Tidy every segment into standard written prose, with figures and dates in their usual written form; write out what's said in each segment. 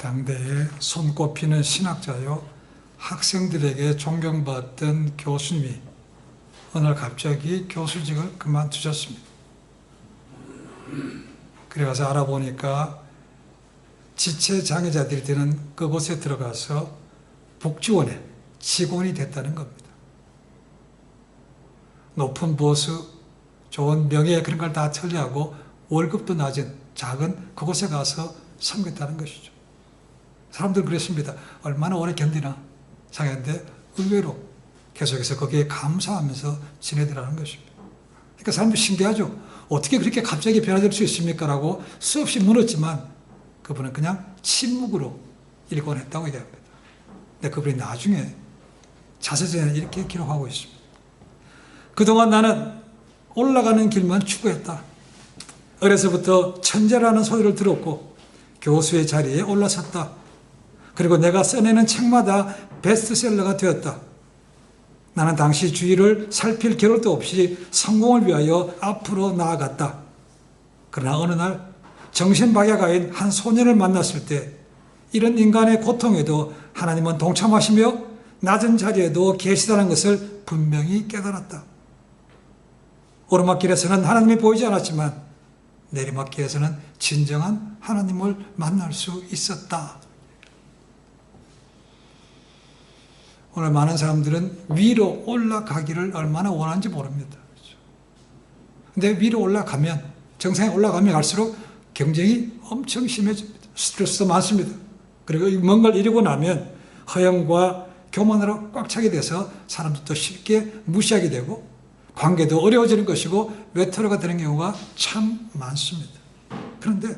당대에 손꼽히는 신학자요, 학생들에게 존경받던 교수님이 어느 날 갑자기 교수직을 그만두셨습니다. 그래서 알아보니까 지체장애자들이 되는 그곳에 들어가서 복지원에 직원이 됐다는 겁니다. 높은 보수, 좋은 명예 그런 걸 다 처리하고 월급도 낮은 작은 그곳에 가서 섬겼다는 것이죠. 사람들 그랬습니다. 얼마나 오래 견디나 생각했는데 의외로 계속해서 거기에 감사하면서 지내더라는 것입니다. 그러니까 사람들이 신기하죠. 어떻게 그렇게 갑자기 변화될 수 있습니까? 라고 수없이 물었지만 그분은 그냥 침묵으로 일관했다고 얘기합니다. 근데 그분이 나중에 자서전에 이렇게 기록하고 있습니다. 그동안 나는 올라가는 길만 추구했다. 어려서부터 천재라는 소리를 들었고 교수의 자리에 올라섰다. 그리고 내가 써내는 책마다 베스트셀러가 되었다. 나는 당시 주위를 살필 겨를도 없이 성공을 위하여 앞으로 나아갔다. 그러나 어느 날 정신박약아인 한 소년을 만났을 때 이런 인간의 고통에도 하나님은 동참하시며 낮은 자리에도 계시다는 것을 분명히 깨달았다. 오르막길에서는 하나님이 보이지 않았지만 내리막길에서는 진정한 하나님을 만날 수 있었다. 오늘 많은 사람들은 위로 올라가기를 얼마나 원하는지 모릅니다. 근데 위로 올라가면, 정상에 올라가면 갈수록 경쟁이 엄청 심해집니다. 스트레스도 많습니다. 그리고 뭔 걸 이루고 나면 허영과 교만으로 꽉 차게 돼서 사람들도 쉽게 무시하게 되고 관계도 어려워지는 것이고 외톨이가 되는 경우가 참 많습니다. 그런데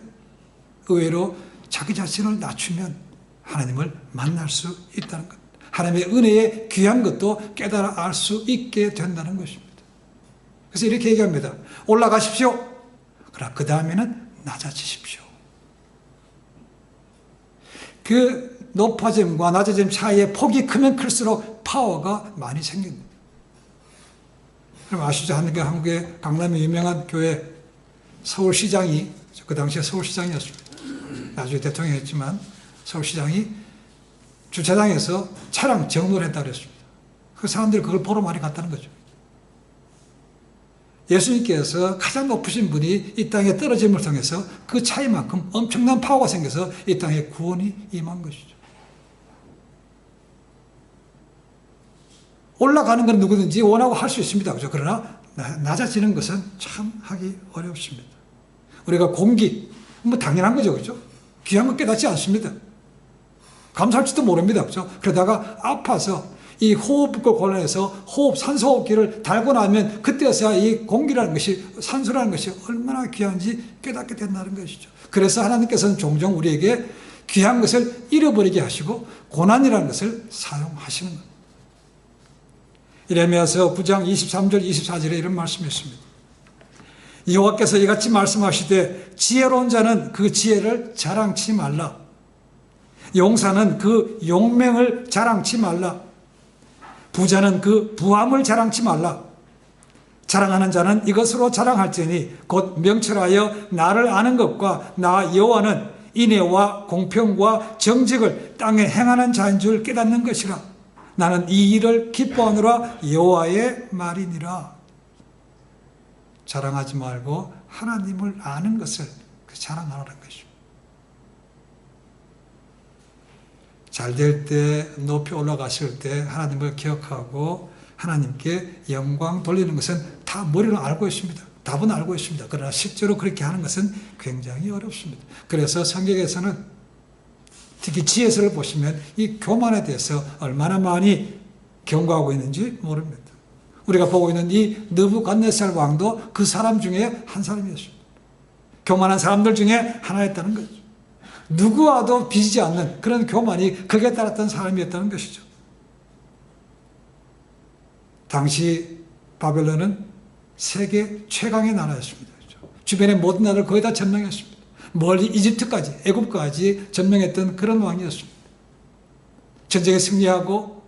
의외로 자기 자신을 낮추면 하나님을 만날 수 있다는 것. 하나님의 은혜의 귀한 것도 깨달아 알 수 있게 된다는 것입니다. 그래서 이렇게 얘기합니다. 올라가십시오. 그러나 그 다음에는 낮아지십시오. 그 높아짐과 낮아짐 사이의 폭이 크면 클수록 파워가 많이 생깁니다. 그럼 아시죠? 한국의 강남의 유명한 교회 서울시장이, 그 당시에 서울시장이었습니다. 나중에 대통령이 했지만 서울시장이 주차장에서 차량 정모를 했다고 했습니다. 그 사람들이 그걸 보러 많이 갔다는 거죠. 예수님께서 가장 높으신 분이 이 땅에 떨어짐을 통해서 그 차이만큼 엄청난 파워가 생겨서 이 땅에 구원이 임한 것이죠. 올라가는 건 누구든지 원하고 할 수 있습니다. 그죠? 그러나 낮아지는 것은 참 하기 어렵습니다. 우리가 공기, 뭐 당연한 거죠. 그죠? 귀한 거 깨닫지 않습니다. 감사할지도 모릅니다. 그죠? 그러다가 아파서 이 호흡과 곤란해서 산소호흡기를 달고 나면 그때서야 이 공기라는 것이, 산소라는 것이 얼마나 귀한지 깨닫게 된다는 것이죠. 그래서 하나님께서는 종종 우리에게 귀한 것을 잃어버리게 하시고 고난이라는 것을 사용하시는 겁니다. 이레미야서 9장 23절 24절에 이런 말씀이 있습니다. 여호와께서 이같이 말씀하시되 지혜로운 자는 그 지혜를 자랑치 말라. 용사는 그 용맹을 자랑치 말라. 부자는 그 부함을 자랑치 말라. 자랑하는 자는 이것으로 자랑할지니 곧 명철하여 나를 아는 것과 나 여호와는 인애와 공평과 정직을 땅에 행하는 자인 줄 깨닫는 것이라. 나는 이 일을 기뻐하노라. 여호와의 말이니라. 자랑하지 말고 하나님을 아는 것을 자랑하라는 것입니다. 잘 될 때, 높이 올라가실 때 하나님을 기억하고 하나님께 영광 돌리는 것은 다 머리로 알고 있습니다. 답은 알고 있습니다. 그러나 실제로 그렇게 하는 것은 굉장히 어렵습니다. 그래서 성경에서는 특히 지혜서를 보시면 이 교만에 대해서 얼마나 많이 경고하고 있는지 모릅니다. 우리가 보고 있는 이 느부갓네살 왕도 그 사람 중에 한 사람이었습니다. 교만한 사람들 중에 하나였다는 거죠. 누구와도 비지지 않는 그런 교만이 극에 따랐던 사람이었다는 것이죠. 당시 바벨론은 세계 최강의 나라였습니다. 주변의 모든 나라를 거의 다 점령했습니다. 멀리 이집트까지, 애굽까지 점령했던 그런 왕이었습니다. 전쟁에 승리하고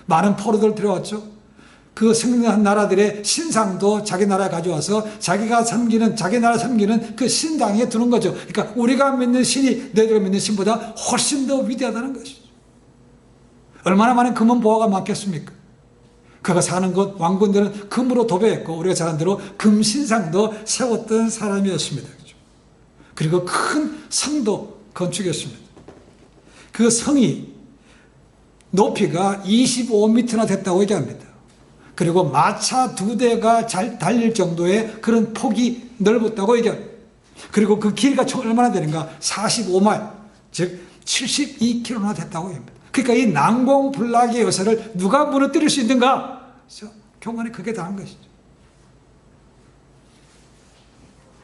많은 포로들 들어왔죠. 그 승리한 나라들의 신상도 자기 나라에 가져와서 자기 나라 섬기는 그 신당에 두는 거죠. 그러니까 우리가 믿는 신이 너희들가 믿는 신보다 훨씬 더 위대하다는 것이죠. 얼마나 많은 금은 보화가 많겠습니까? 그가 사는 곳 왕군들은 금으로 도배했고 우리가 잘 아는 대로 금신상도 세웠던 사람이었습니다. 그리고 큰 성도 건축했습니다. 그 성이 높이가 25m나 됐다고 얘기합니다. 그리고 마차 2대가 잘 달릴 정도의 그런 폭이 넓었다고 얘기합니다. 그리고 그 길이가 총 얼마나 되는가? 45마일, 즉 72km나 됐다고 얘기합니다. 그러니까 이 난공불락의 요새를 누가 무너뜨릴 수 있는가? 교만이 그게 다한 것이죠.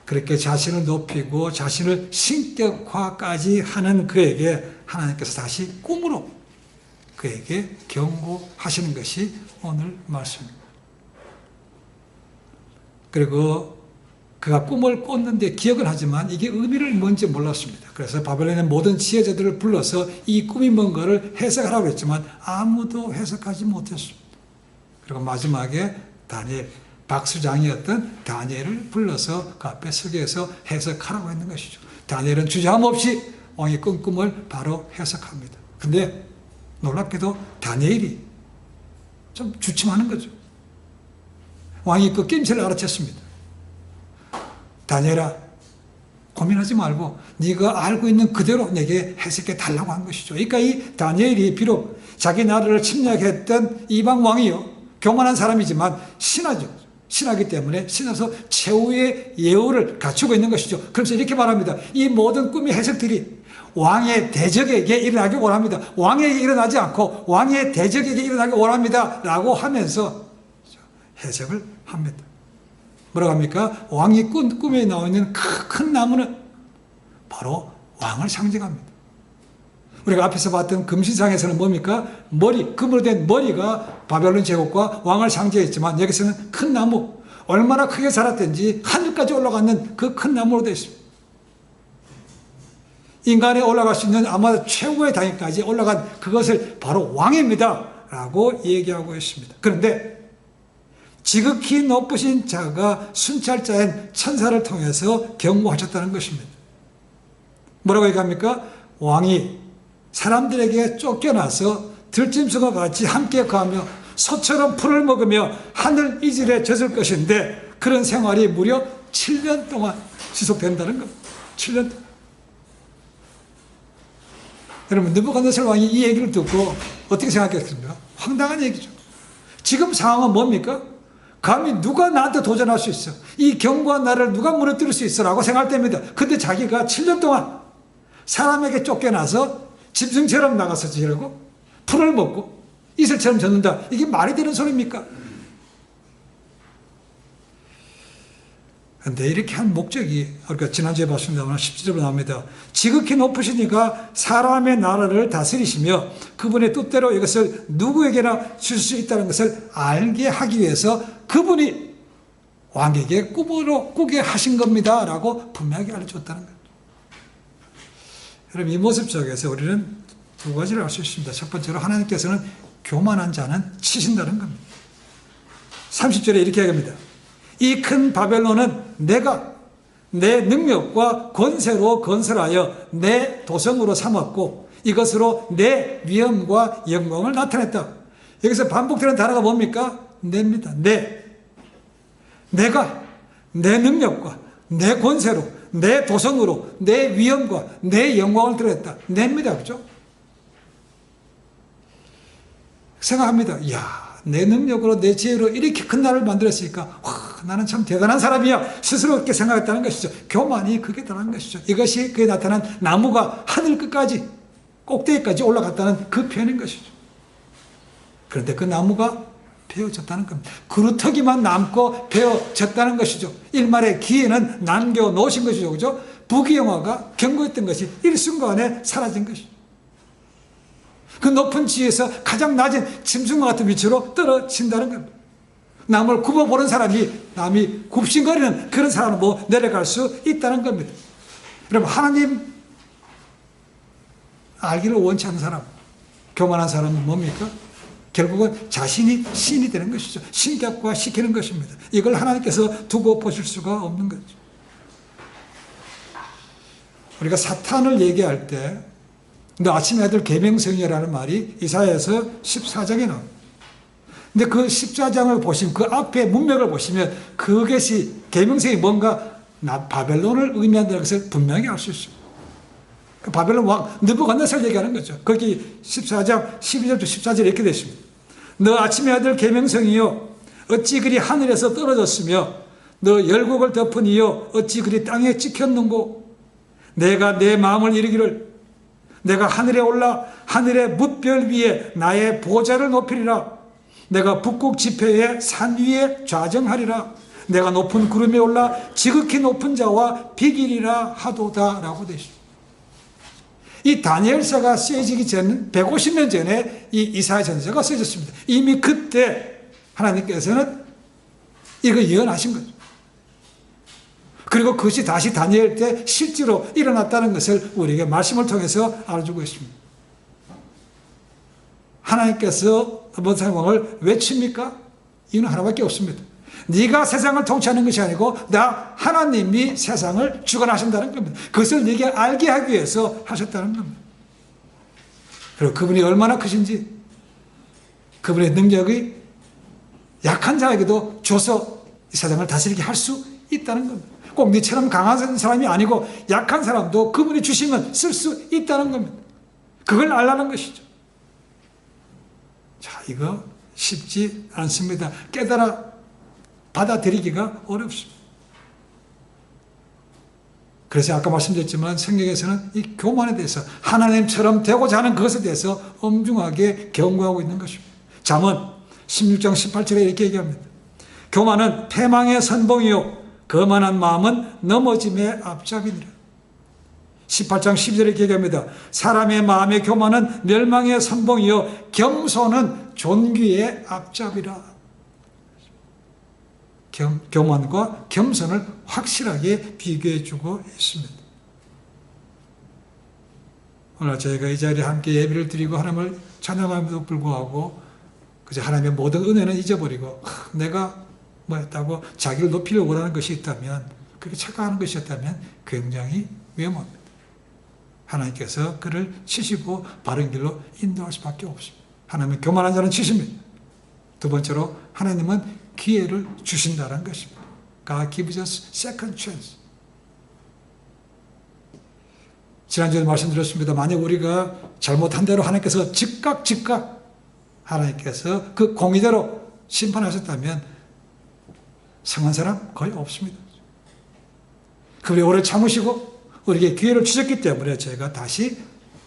그렇게 자신을 높이고 자신을 신격화까지 하는 그에게 하나님께서 다시 꿈으로 그에게 경고하시는 것이 오늘 말씀입니다. 그리고 그가 꿈을 꿨는데 기억을 하지만 이게 의미를 뭔지 몰랐습니다. 그래서 바벨론의 모든 지혜자들을 불러서 이 꿈이 뭔가를 해석하라고 했지만 아무도 해석하지 못했습니다. 그리고 마지막에 다니엘, 박수장이었던 다니엘을 불러서 그 앞에 서게 해서 해석하라고 했는 것이죠. 다니엘은 주저함없이 왕이 꾼 꿈을 바로 해석합니다. 근데 놀랍게도 다니엘이 좀 주춤하는 거죠. 왕이 그 낌새를 알아챘습니다. 다니엘아, 고민하지 말고 네가 알고 있는 그대로 내게 해석해 달라고 한 것이죠. 그러니까 이 다니엘이 비록 자기 나라를 침략했던 이방 왕이요, 교만한 사람이지만 신하죠. 신하기 때문에 신하서 최후의 예우를 갖추고 있는 것이죠. 그래서 이렇게 말합니다. 이 모든 꿈의 해석들이 왕의 대적에게 일어나기 원합니다. 왕에게 일어나지 않고 왕의 대적에게 일어나기 원합니다. 라고 하면서 해석을 합니다. 뭐라고 합니까? 왕이 꾼 꿈에 나와 있는 큰 나무는 바로 왕을 상징합니다. 우리가 앞에서 봤던 금신상에서는 뭡니까? 금으로 된 머리가 바벨론 제국과 왕을 상징했지만 여기서는 큰 나무, 얼마나 크게 자랐든지 하늘까지 올라가는 그 큰 나무로 되어 있습니다. 인간이 올라갈 수 있는 아마 최고의 단위까지 올라간 그것을 바로 왕입니다 라고 얘기하고 있습니다. 그런데 지극히 높으신 자가 순찰자인 천사를 통해서 경고하셨다는 것입니다. 뭐라고 얘기합니까? 왕이 사람들에게 쫓겨나서 들짐승과 같이 함께 거하며 소처럼 풀을 먹으며 하늘 이질에 젖을 것인데 그런 생활이 무려 7년 동안 지속된다는 겁니다. 7년 동안. 여러분, 느부갓네살 왕이 이 얘기를 듣고 어떻게 생각했습니까? 황당한 얘기죠. 지금 상황은 뭡니까? 감히 누가 나한테 도전할 수 있어? 이 견고한 나라를 누가 무너뜨릴 수 있어? 라고 생각할 때입니다. 근데 자기가 7년 동안 사람에게 쫓겨나서 짐승처럼 나가서 지르고 풀을 먹고 이슬처럼 젖는다. 이게 말이 되는 소리입니까? 근데 이렇게 한 목적이, 우리가 지난주에 봤습니다만 17절로 나옵니다. 지극히 높으시니까 사람의 나라를 다스리시며 그분의 뜻대로 이것을 누구에게나 줄 수 있다는 것을 알게 하기 위해서 그분이 왕에게 꿈으로 꾸게 하신 겁니다 라고 분명하게 알려줬다는 거예요. 여러분, 이 모습 속에서 우리는 두 가지를 알 수 있습니다. 첫 번째로 하나님께서는 교만한 자는 치신다는 겁니다. 30절에 이렇게 얘기합니다. 이 큰 바벨론은 내가 내 능력과 권세로 건설하여 내 도성으로 삼았고 이것으로 내 위엄과 영광을 나타냈다. 여기서 반복되는 단어가 뭡니까? 내입니다. 내가 내 능력과 내 권세로 내 도성으로 내 위엄과 내 영광을 드렸다. 내입니다. 그렇죠? 생각합니다. 이야, 내 능력으로 내 지혜로 이렇게 큰 나라를 만들었으니까 와, 나는 참 대단한 사람이야 스스로 그렇게 생각했다는 것이죠. 교만이 그게 다른 것이죠. 이것이 그에 나타난 나무가 하늘 끝까지 꼭대기까지 올라갔다는 그 표현인 것이죠. 그런데 그 나무가 베어졌다는 겁니다. 그루터기만 남고 베어졌다는 것이죠. 일말의 기회는 남겨놓으신 것이죠. 그죠? 부귀영화가 견고했던 것이 일순간에 사라진 것이죠. 그 높은 지에서 가장 낮은 짐승과 같은 위치로 떨어진다는 겁니다. 남을 굽어보는 사람이 남이 굽신거리는 그런 사람은 뭐 내려갈 수 있다는 겁니다. 여러분, 하나님 알기를 원치 않는 사람, 교만한 사람은 뭡니까? 결국은 자신이 신이 되는 것이죠. 신격화시키는 것입니다. 이걸 하나님께서 두고 보실 수가 없는 거죠. 우리가 사탄을 얘기할 때 너 아침에 아들 계명성이라는 말이 이사야에서 14장에 나옵니다. 근데 그 14장을 보시면 그 앞에 문맥을 보시면 그것이 계명성이 뭔가 바벨론을 의미한다는 것을 분명히 알 수 있습니다. 그 바벨론 왕 느부갓네살 얘기하는 거죠. 거기 14장 12절부터 14절에 이렇게 되어 있습니다. 너 아침의 아들 계명성이여 어찌 그리 하늘에서 떨어졌으며 너 열국을 덮은 이여 어찌 그리 땅에 찍혔는고 내가 내 마음을 이르기를 내가 하늘에 올라 하늘의 뭇별 위에 나의 보좌를 높이리라. 내가 북극 지폐의 산 위에 좌정하리라. 내가 높은 구름에 올라 지극히 높은 자와 비기리라 하도다 라고 되어 있습니다. 이 다니엘서가 쓰여지기 전 150년 전에 이 이사야 전서가 쓰여졌습니다. 이미 그때 하나님께서는 이거 예언하신 거죠. 그리고 그것이 다시 다니엘 때 실제로 일어났다는 것을 우리에게 말씀을 통해서 알아주고 있습니다. 하나님께서 모세의 왕을 왜 칩니까? 이유는 하나밖에 없습니다. 네가 세상을 통치하는 것이 아니고 나 하나님이 세상을 주관하신다는 겁니다. 그것을 네게 알게 하기 위해서 하셨다는 겁니다. 그리고 그분이 얼마나 크신지 그분의 능력이 약한 자에게도 줘서 이 세상을 다스리게 할 수 있다는 겁니다. 꼭 네처럼 강한 사람이 아니고 약한 사람도 그분이 주시면 쓸 수 있다는 겁니다. 그걸 알라는 것이죠. 자, 이거 쉽지 않습니다. 깨달아 받아들이기가 어렵습니다. 그래서 아까 말씀드렸지만 성경에서는 이 교만에 대해서 하나님처럼 되고자 하는 그것에 대해서 엄중하게 경고하고 있는 것입니다. 잠언 16장 18절에 이렇게 얘기합니다. 교만은 패망의 선봉이요 거만한 마음은 넘어짐의 앞잡이니라. 18장 12절에 이렇게 얘기합니다. 사람의 마음의 교만은 멸망의 선봉이요 겸손은 존귀의 앞잡이라. 교만과 겸손을 확실하게 비교해주고 있습니다. 오늘 저희가 이 자리에 함께 예배를 드리고 하나님을 찬양함에도 불구하고 그저 하나님의 모든 은혜는 잊어버리고 내가 뭐였다고 자기를 높이려고 원하는 것이 있다면 그렇게 착각하는 것이었다면 굉장히 위험합니다. 하나님께서 그를 치시고 바른 길로 인도할 수밖에 없습니다. 하나님은 교만한 자는 치십니다. 두 번째로 하나님은 기회를 주신다는 것입니다. God gives us second chance. 지난주에 말씀드렸습니다. 만약 우리가 잘못한 대로 하나님께서 즉각 하나님께서 그 공의대로 심판하셨다면 성한 사람 거의 없습니다. 그분이 오래 참으시고 우리에게 기회를 주셨기 때문에 저희가 다시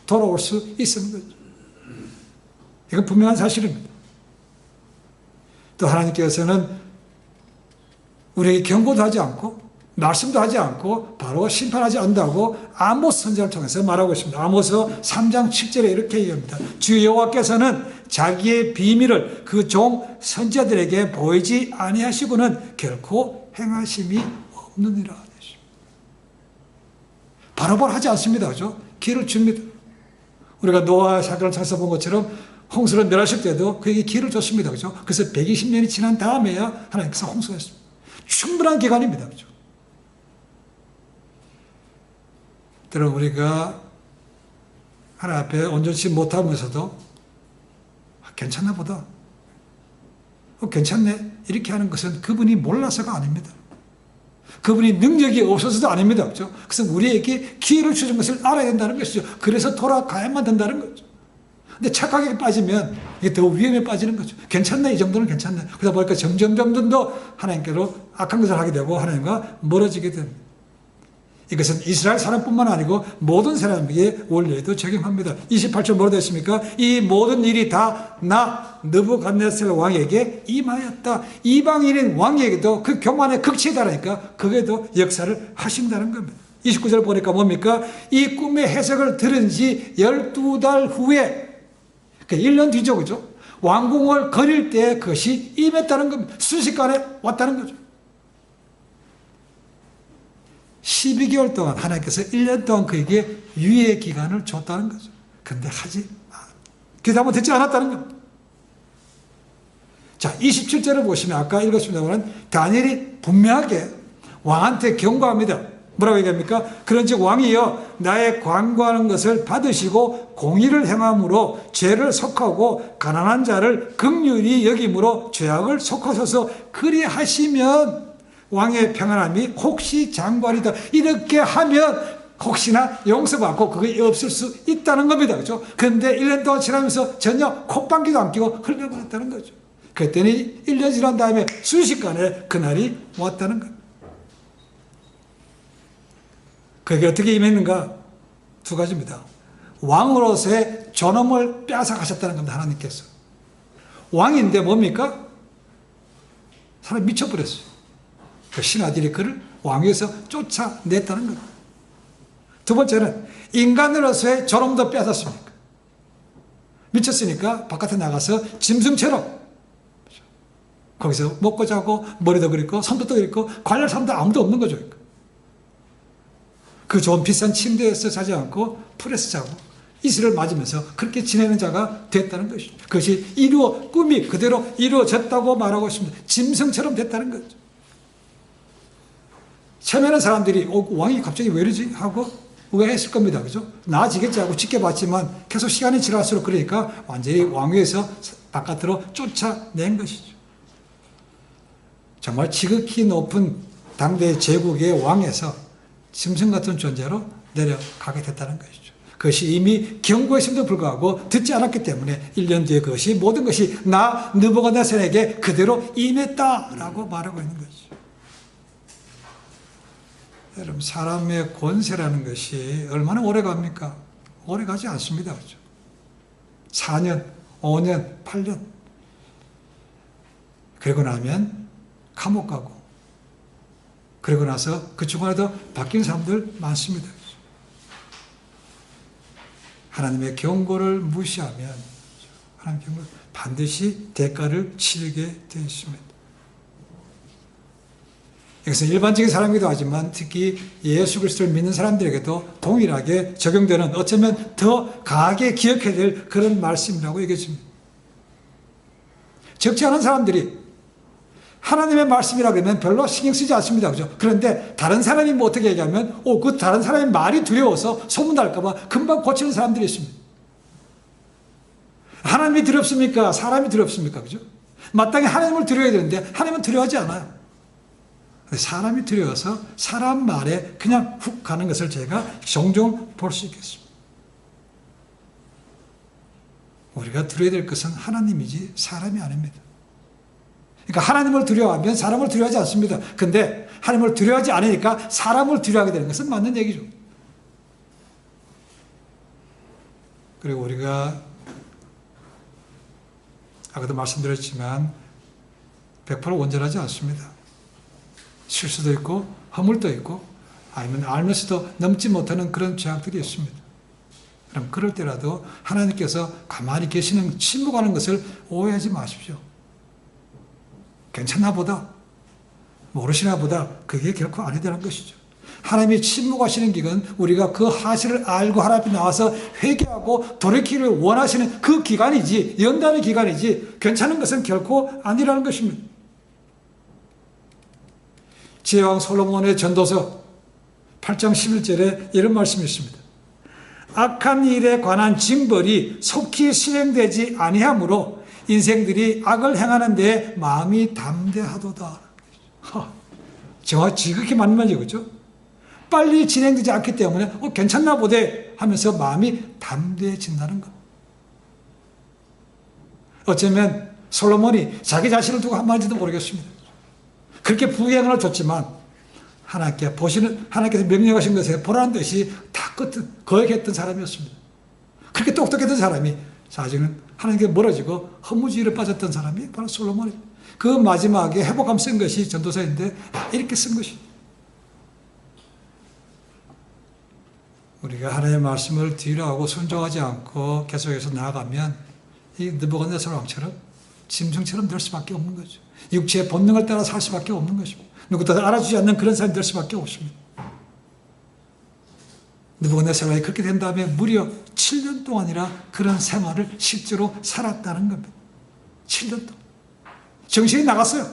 돌아올 수 있는 거죠. 이건 분명한 사실입니다. 또 하나님께서는 우리에게 경고도 하지 않고 말씀도 하지 않고 바로 심판하지 않는다고 아모스 선지자를 통해서 말하고 있습니다. 아모스 3장 7절에 이렇게 얘기합니다. 주 여호와께서는 자기의 비밀을 그 종 선지자들에게 보이지 아니하시고는 결코 행하심이 없느니라. 바로바로 하지 않습니다. 그죠? 기회를 줍니다. 우리가 노아 사건을 찾아본 것처럼 홍수를 멸하실 때도 그에게 기회를 줬습니다. 그죠? 그래서 120년이 지난 다음에야 하나님께서 홍수했습니다. 충분한 기간입니다. 그죠? 때로 우리가 하나님 앞에 온전치 못하면서도 괜찮나 보다. 괜찮네. 이렇게 하는 것은 그분이 몰라서가 아닙니다. 그분이 능력이 없어서도 아닙니다. 그렇죠? 그래서 우리에게 기회를 주신 것을 알아야 된다는 것이죠. 그래서 돌아가야만 된다는 거죠. 근데 착하게 빠지면 이게 더 위험에 빠지는 거죠. 괜찮네. 이 정도는 괜찮네. 그러다 보니까 점점 더 하나님께로 악한 것을 하게 되고 하나님과 멀어지게 됩니다. 이것은 이스라엘 사람뿐만 아니고 모든 사람에게 원래도 적용합니다. 28절 뭐라 되었습니까? 이 모든 일이 다 나 느부갓네살 왕에게 임하였다. 이방인인 왕에게도 그 교만의 극치에 달하니까 그게도 역사를 하신다는 겁니다. 29절 보니까 뭡니까? 이 꿈의 해석을 들은 지 12달 후에, 그러니까 1년 뒤죠. 그죠? 왕궁을 거릴 때 그것이 임했다는 겁니다. 순식간에 왔다는 거죠. 12개월 동안 하나님께서 1년 동안 그에게 유예 기간을 줬다는 거죠. 근데 하지 마. 귀담아 듣지 않았다는 겁니다. 자, 27절을 보시면 아까 읽었습니다만 다니엘이 분명하게 왕한테 경고합니다. 뭐라고 얘기합니까? 그런즉 왕이여 나의 관고하는 것을 받으시고 공의를 행함으로 죄를 속하고 가난한 자를 긍휼히 여김으로 죄악을 속하셔서 그리하시면 왕의 평안함이 혹시 장관이다. 이렇게 하면 혹시나 용서받고 그게 없을 수 있다는 겁니다. 그렇죠? 그런데 1년 동안 지나면서 전혀 콧방귀도 안 끼고 흘려버렸다는 거죠. 그랬더니 1년 지난 다음에 순식간에 그날이 왔다는 거예요. 그게 어떻게 임했는가? 두 가지입니다. 왕으로서의 존엄을 빼앗아가셨다는 겁니다. 하나님께서. 왕인데 뭡니까? 사람이 미쳐버렸어요. 그 신하들이 그를 왕위에서 쫓아냈다는 겁니다. 두 번째는 인간으로서의 존엄도 빼앗았습니까? 미쳤으니까 바깥에 나가서 짐승처럼 거기서 먹고 자고 머리도 그리고 손도 그리고 관리할 사람도 아무도 없는 거죠. 그 좋은 비싼 침대에서 자지 않고 풀에서 자고 이슬을 맞으면서 그렇게 지내는 자가 됐다는 것이죠. 그것이 꿈이 그대로 이루어졌다고 말하고 있습니다. 짐승처럼 됐다는 거죠. 처음에는 사람들이 왕이 갑자기 왜 이러지? 하고 의아했을 겁니다. 그죠? 나아지겠지 하고 지켜봤지만 계속 시간이 지날수록 그러니까 완전히 왕위에서 바깥으로 쫓아낸 것이죠. 정말 지극히 높은 당대 제국의 왕에서 짐승 같은 존재로 내려가게 됐다는 것이죠. 그것이 이미 경고했음에도 불구하고 듣지 않았기 때문에 1년 뒤에 그것이 모든 것이 나 느부갓네살에게 그대로 임했다라고 말하고 있는 것이죠. 여러분 사람의 권세라는 것이 얼마나 오래 갑니까? 오래 가지 않습니다. 그렇죠? 4년, 5년, 8년 그러고 나면 감옥 가고 그러고 나서 그 중간에도 바뀐 사람들 많습니다. 하나님의 경고를 무시하면 하나님의 경고를 반드시 대가를 치르게 되어 있습니다. 여기서 일반적인 사람이기도 하지만 특히 예수 그리스도를 믿는 사람들에게도 동일하게 적용되는 어쩌면 더 강하게 기억해야 될 그런 말씀이라고 얘기했습니다. 적지 않은 사람들이 하나님의 말씀이라 그러면 별로 신경 쓰지 않습니다. 그죠? 그런데 다른 사람이 뭐 어떻게 얘기하면 그 다른 사람의 말이 두려워서 소문날까봐 금방 고치는 사람들이 있습니다. 하나님이 두렵습니까? 사람이 두렵습니까? 그죠? 마땅히 하나님을 두려워야 되는데 하나님은 두려워하지 않아요. 사람이 두려워서 사람 말에 그냥 훅 가는 것을 제가 종종 볼 수 있겠습니다. 우리가 두려워야 될 것은 하나님이지 사람이 아닙니다. 그러니까 하나님을 두려워하면 사람을 두려워하지 않습니다. 근데 하나님을 두려워하지 않으니까 사람을 두려워하게 되는 것은 맞는 얘기죠. 그리고 우리가 아까도 말씀드렸지만 100% 온전하지 않습니다. 실수도 있고 허물도 있고 아니면 알면서도 넘지 못하는 그런 죄악들이 있습니다. 그럼 그럴 때라도 하나님께서 가만히 계시는 침묵하는 것을 오해하지 마십시오. 괜찮나 보다, 모르시나 보다, 그게 결코 아니라는 것이죠. 하나님이 침묵하시는 기간, 우리가 그 사실을 알고 하나님 앞에 나와서 회개하고 돌이키기를 원하시는 그 기간이지, 연단의 기간이지, 괜찮은 것은 결코 아니라는 것입니다. 지혜왕 솔로몬의 전도서 8장 11절에 이런 말씀이 있습니다. 악한 일에 관한 징벌이 속히 실행되지 아니하므로 인생들이 악을 행하는 데 마음이 담대하도다. 정말 지극히 맞는 말이죠. 그렇죠? 빨리 진행되지 않기 때문에 괜찮나 보대 하면서 마음이 담대해진다는 것. 어쩌면 솔로몬이 자기 자신을 두고 한 말인지도 모르겠습니다. 그렇게 부행을 줬지만 하나님께서 명령하신 것에 보라는 듯이 다 거역했던 사람이었습니다. 그렇게 똑똑했던 사람이 사실은 하나님께 멀어지고 허무주의를 빠졌던 사람이 바로 솔로몬입니다. 그 마지막에 회복함 쓴 것이 전도서인데 이렇게 쓴 것이 우리가 하나님의 말씀을 뒤로하고 순종하지 않고 계속해서 나아가면 이 느부갓네살 왕처럼 짐승처럼 될 수밖에 없는 거죠. 육체의 본능을 따라 살 수밖에 없는 것입니다. 누구도 알아주지 않는 그런 사람이 될 수밖에 없습니다. 느부갓네살 왕이 그렇게 된 다음에 무려 7년 동안이나 그런 생활을 실제로 살았다는 겁니다. 7년 동안. 정신이 나갔어요.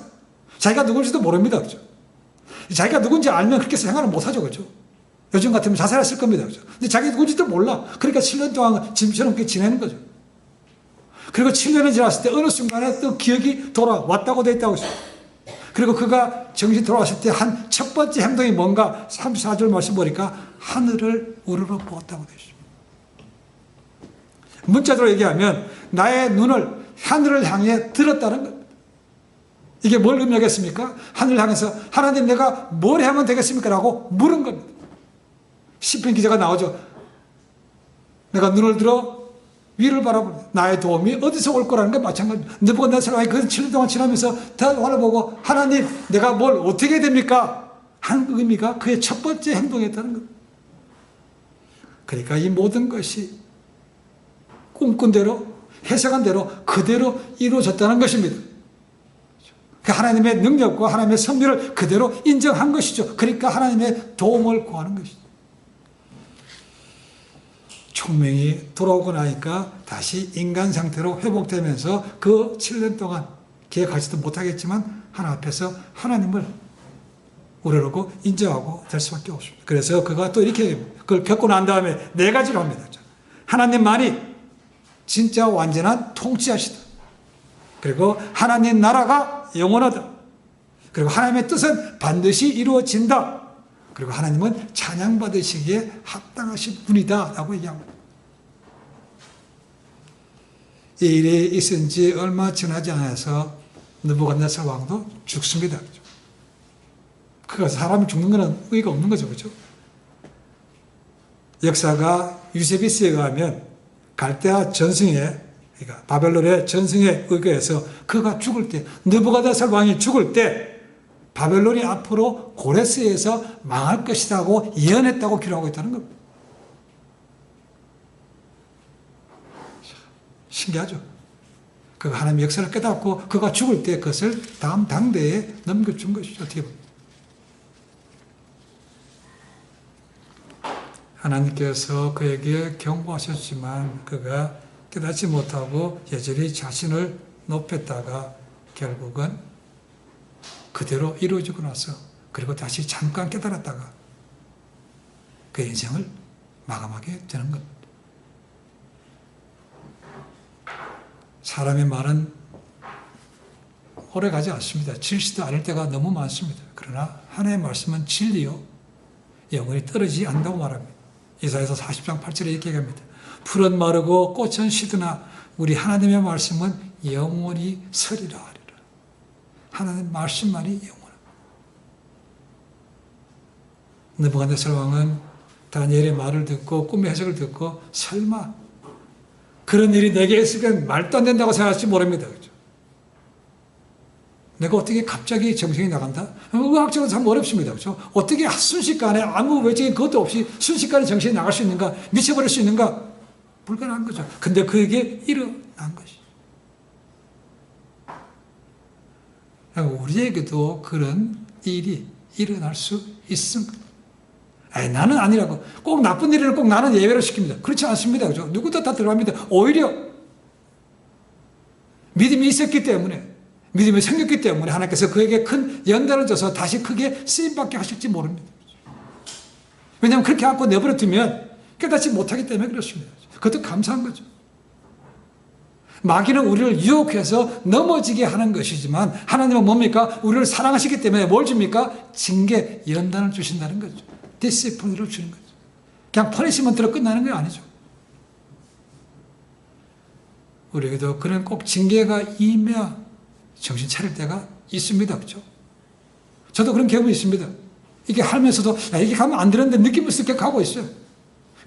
자기가 누군지도 모릅니다. 그죠? 자기가 누군지 알면 그렇게 생각을 못하죠. 그죠? 요즘 같으면 자살했을 겁니다. 그죠? 근데 자기 누군지도 몰라. 그러니까 7년 동안 짐처럼 지내는 거죠. 그리고 7년이 지났을 때 어느 순간에 또 기억이 돌아왔다고 돼 있다고 했어요. 그리고 그가 정신 돌아왔을 때 한 첫 번째 행동이 뭔가 34절 말씀 보니까 하늘을 우러러 보았다고 되어 있습니다. 문자적으로 얘기하면 나의 눈을 하늘을 향해 들었다는 겁니다. 이게 뭘 의미하겠습니까? 하늘을 향해서 하나님 내가 뭘 하면 되겠습니까? 라고 물은 겁니다. 시편 기자가 나오죠. 내가 눈을 들어 위를 바라보는 나의 도움이 어디서 올 거라는 게 마찬가지입니다. 느부갓네살이 그 7년 동안 지나면서 대화를 보고 하나님 내가 뭘 어떻게 해야 됩니까? 하는 의미가 그의 첫 번째 행동이었다는 겁니다. 그러니까 이 모든 것이 꿈꾼 대로 해석한 대로 그대로 이루어졌다는 것입니다. 하나님의 능력과 하나님의 섭리를 그대로 인정한 것이죠. 그러니까 하나님의 도움을 구하는 것이죠. 총명이 돌아오고 나니까 다시 인간 상태로 회복되면서 그 7년 동안 기억하지도 못하겠지만 하나 앞에서 하나님을 우러르고 인정하고 될 수밖에 없습니다. 그래서 그가 또 이렇게 그걸 겪고 난 다음에 네 가지로 합니다. 하나님만이 진짜 완전한 통치하시다. 그리고 하나님 나라가 영원하다. 그리고 하나님의 뜻은 반드시 이루어진다. 그리고 하나님은 찬양받으시기에 합당하신 분이다 라고 얘기합니다. 이 일이 있은 지 얼마 지나지 않아서 느부갓네살 왕도 죽습니다. 그가 사람이 죽는 것은 의의가 없는 거죠. 그렇죠? 역사가 유세비스에 의하면 갈대아 전승에 그러니까 바벨론의 전승에 의거해서 그가 죽을 때 느부갓네살 왕이 죽을 때 바벨론이 앞으로 고레스에서 망할 것이라고 예언했다고 기록하고 있다는 겁니다. 신기하죠? 그가 하나님의 역사를 깨닫고 그가 죽을 때 그것을 다음 당대에 넘겨준 것이죠. 어떻게 보면. 하나님께서 그에게 경고하셨지만 그가 깨닫지 못하고 여전히 자신을 높였다가 결국은 그대로 이루어지고 나서 그리고 다시 잠깐 깨달았다가 그 인생을 마감하게 되는 겁니다. 사람의 말은 오래가지 않습니다. 질시도 않을 때가 너무 많습니다. 그러나 하나님의 말씀은 진리요 영원히 떨어지지 않는다고 말합니다. 이사야서 40장 8절에 이렇게 얘기합니다. 풀은 마르고 꽃은 시드나 우리 하나님의 말씀은 영원히 서리라 하리라. 하나님 말씀만이 영원합니다. 느부갓네살 왕은 다니엘의 말을 듣고 꿈의 해석을 듣고 설마 그런 일이 내게 있으면 말도 안 된다고 생각할지 모릅니다. 그렇죠? 내가 어떻게 갑자기 정신이 나간다? 의학적으로 참 어렵습니다. 그렇죠? 어떻게 순식간에 아무 외적인 것도 없이 순식간에 정신이 나갈 수 있는가? 미쳐버릴 수 있는가? 불가능한 거죠. 근데 그에게 일어난 것이죠. 우리에게도 그런 일이 일어날 수 있습니다. 나는 아니라고. 꼭 나쁜 일을 꼭 나는 예외로 시킵니다. 그렇지 않습니다. 그죠? 누구도 다 들어갑니다. 오히려 믿음이 있었기 때문에, 믿음이 생겼기 때문에 하나님께서 그에게 큰 연단을 줘서 다시 크게 쓰임받게 하실지 모릅니다. 왜냐하면 그렇게 안고 내버려 두면 깨닫지 못하기 때문에 그렇습니다. 그것도 감사한 거죠. 마귀는 우리를 유혹해서 넘어지게 하는 것이지만 하나님은 뭡니까? 우리를 사랑하시기 때문에 뭘 줍니까? 징계, 연단을 주신다는 거죠. 디시플린을 주는 거죠. 그냥 퍼니시먼트로 끝나는 게 아니죠. 우리에게도 그런 꼭 징계가 임해야 정신 차릴 때가 있습니다. 그렇죠? 저도 그런 경험이 있습니다. 이게 하면서도 이게 가면 안 되는데 느낌 있을 때 가고 있어요.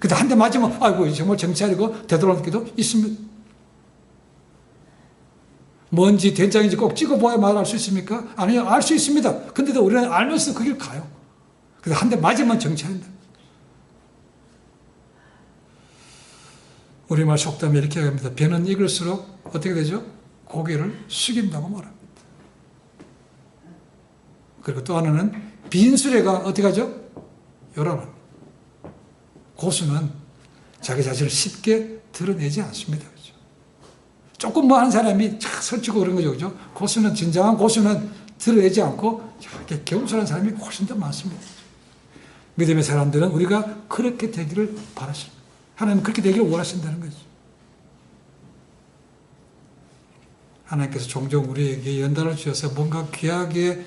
근데 한 대 맞으면 아이고 정말 정신 차리고 되돌아올 때도 있습니다. 뭔지 된장인지 꼭 찍어봐야 말할 수 있습니까? 아니요, 알 수 있습니다. 근데도 우리는 알면서 그 길 가요. 그래서 한 대 맞으면 정신 차린다. 우리말 속담에 이렇게 합니다. 배는 익을수록 어떻게 되죠? 고개를 숙인다고 말합니다. 그리고 또 하나는 빈수레가 어떻게 하죠? 요란합니다. 고수는 자기 자신을 쉽게 드러내지 않습니다. 그렇죠? 조금 뭐 하는 사람이 설치고 그런 거죠. 그죠? 고수는, 진정한 고수는 드러내지 않고 이렇게 겸손한 사람이 훨씬 더 많습니다. 믿음의 사람들은 우리가 그렇게 되기를 바라십니다. 하나님은 그렇게 되기를 원하신다는 거죠. 하나님께서 종종 우리에게 연단을 주셔서 뭔가 귀하게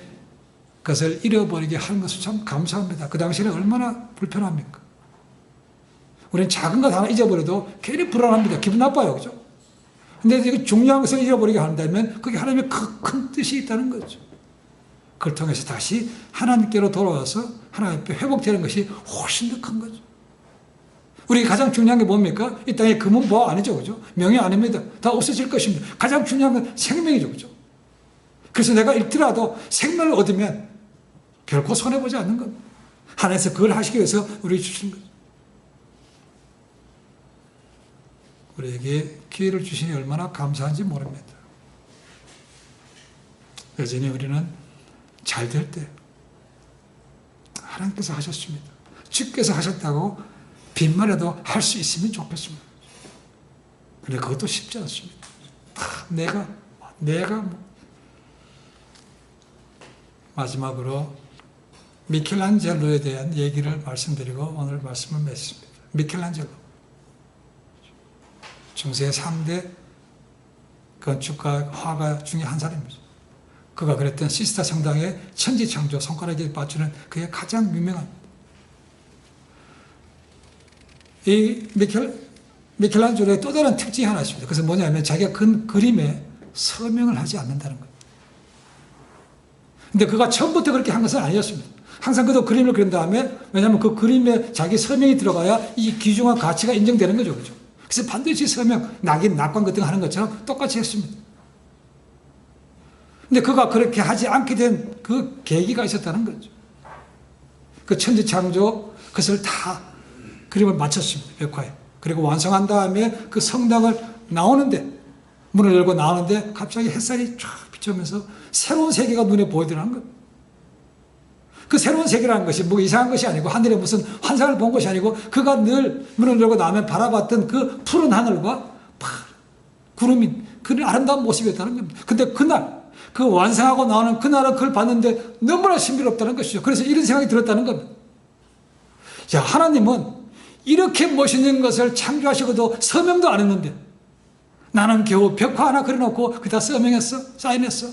그것을 잃어버리게 하는 것을 참 감사합니다. 그 당시에는 얼마나 불편합니까? 우리는 작은 것 하나 잊어버려도 괜히 불안합니다. 기분 나빠요. 그죠? 근데 중요한 것을 잃어버리게 한다면 그게 하나님의 큰 뜻이 있다는 거죠. 그걸 통해서 다시 하나님께로 돌아와서 하나님 앞에 회복되는 것이 훨씬 더 큰 거죠. 우리 가장 중요한 게 뭡니까? 이 땅에 금은 뭐 아니죠. 그죠? 명예 아닙니다. 다 없어질 것입니다. 가장 중요한 건 생명이죠. 그죠? 그래서 내가 잃더라도 생명을 얻으면 결코 손해보지 않는 겁니다. 하나님께서 그걸 하시기 위해서 우리에게 주신 거죠. 우리에게 기회를 주시니 얼마나 감사한지 모릅니다. 여전히 우리는 잘 될 때 하나님께서 하셨습니다. 주께서 하셨다고 빈말에도 할 수 있으면 좋겠습니다. 그런데 그것도 쉽지 않습니다. 내가 마지막으로 미켈란젤로에 대한 얘기를 말씀드리고 오늘 말씀을 맺습니다. 미켈란젤로 중세 3대 건축가, 화가 중에 한 사람입니다. 그가 그랬던 시스타 성당의 천지창조, 손가락에 맞추는 그의 가장 유명한 이 미켈란젤로의 또 다른 특징이 하나 있습니다. 그래서 뭐냐면 자기가 그 그림에 서명을 하지 않는다는 거예요. 근데 그가 처음부터 그렇게 한 것은 아니었습니다. 항상 그도 그림을 그린 다음에, 왜냐하면 그 그림에 자기 서명이 들어가야 이 귀중한 가치가 인정되는 거죠. 그죠? 그래서 반드시 서명, 낙인, 낙관 같은 거 하는 것처럼 똑같이 했습니다. 근데 그가 그렇게 하지 않게 된 그 계기가 있었다는 거죠. 그 천지창조, 그것을 다 그림을 마쳤습니다. 벽화에. 그리고 완성한 다음에 그 성당을 나오는데, 문을 열고 나오는데 갑자기 햇살이 쫙 비추면서 새로운 세계가 눈에 보이더라는 거예요. 그 새로운 세계라는 것이 뭐 이상한 것이 아니고 하늘에 무슨 환상을 본 것이 아니고 그가 늘 문을 열고 나오면 바라봤던 그 푸른 하늘과 구름이 그 아름다운 모습이었다는 겁니다. 근데 그날 그 완성하고 나오는 그날은 그걸 봤는데 너무나 신비롭다는 것이죠. 그래서 이런 생각이 들었다는 겁니다. 자, 하나님은 이렇게 멋있는 것을 창조하시고도 서명도 안 했는데 나는 겨우 벽화 하나 그려놓고 그다 서명했어? 사인했어?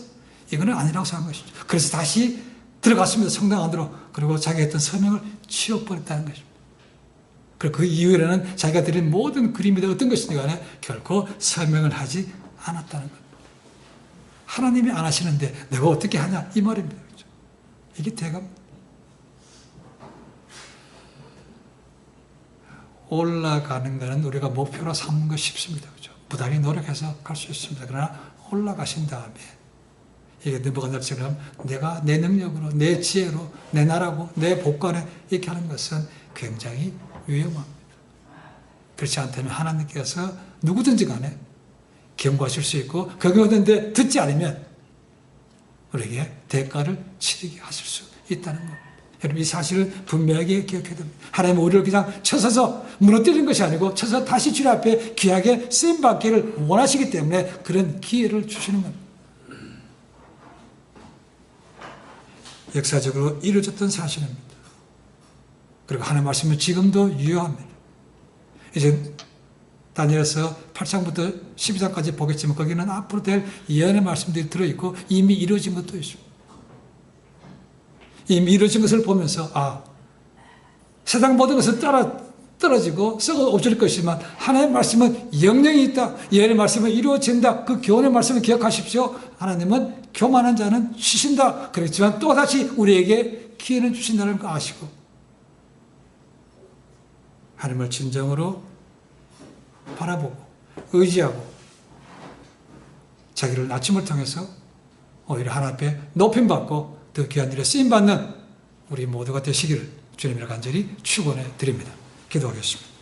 이거는 아니라고 생각한 것이죠. 그래서 다시 들어갔습니다. 성당 안으로. 그리고 자기가 했던 서명을 치워버렸다는 것입니다. 그리고 그 이후에는 자기가 드린 모든 그림이든 어떤 것이든 간에 결코 서명을 하지 않았다는 겁니다. 하나님이 안 하시는데 내가 어떻게 하냐 이 말입니다. 그렇죠? 이게 대가입니다. 올라가는 것은 우리가 목표로 삼는 것 쉽습니다. 그렇죠? 부단히 노력해서 갈 수 있습니다. 그러나 올라가신 다음에 이게 느부갓네살처럼 내가 내 능력으로, 내 지혜로, 내 나라고, 내 복관에 이렇게 하는 것은 굉장히 위험합니다. 그렇지 않다면 하나님께서 누구든지 간에 경고하실 수 있고 경고하는데 듣지 않으면 우리에게 대가를 치르게 하실 수 있다는 겁니다. 여러분 이 사실을 분명하게 기억해야 됩니다. 하나님은 우리를 그냥 쳐서서 무너뜨리는 것이 아니고 쳐서 다시 주님 앞에 귀하게 쓰임받기를 원하시기 때문에 그런 기회를 주시는 겁니다. 역사적으로 이루어졌던 사실입니다. 그리고 하나님의 말씀은 지금도 유효합니다. 이제 다니엘서 8장부터 12장까지 보겠지만 거기는 앞으로 될 예언의 말씀들이 들어있고 이미 이루어진 것도 있습니다. 이미 이루어진 것을 보면서 세상 모든 것은 떨어지고 썩어 없어질 것이지만 하나님의 말씀은 영영이 있다. 예언의 말씀은 이루어진다. 그 교훈의 말씀을 기억하십시오. 하나님은 교만한 자는 쉬신다. 그렇지만 또다시 우리에게 기회는 주신다는 거 아시고 하나님을 진정으로 바라보고 의지하고 자기를 낮춤을 통해서 오히려 하나님 앞에 높임받고 더 귀한 일에 쓰임받는 우리 모두가 되시기를 주님이라 간절히 축원해 드립니다. 기도하겠습니다.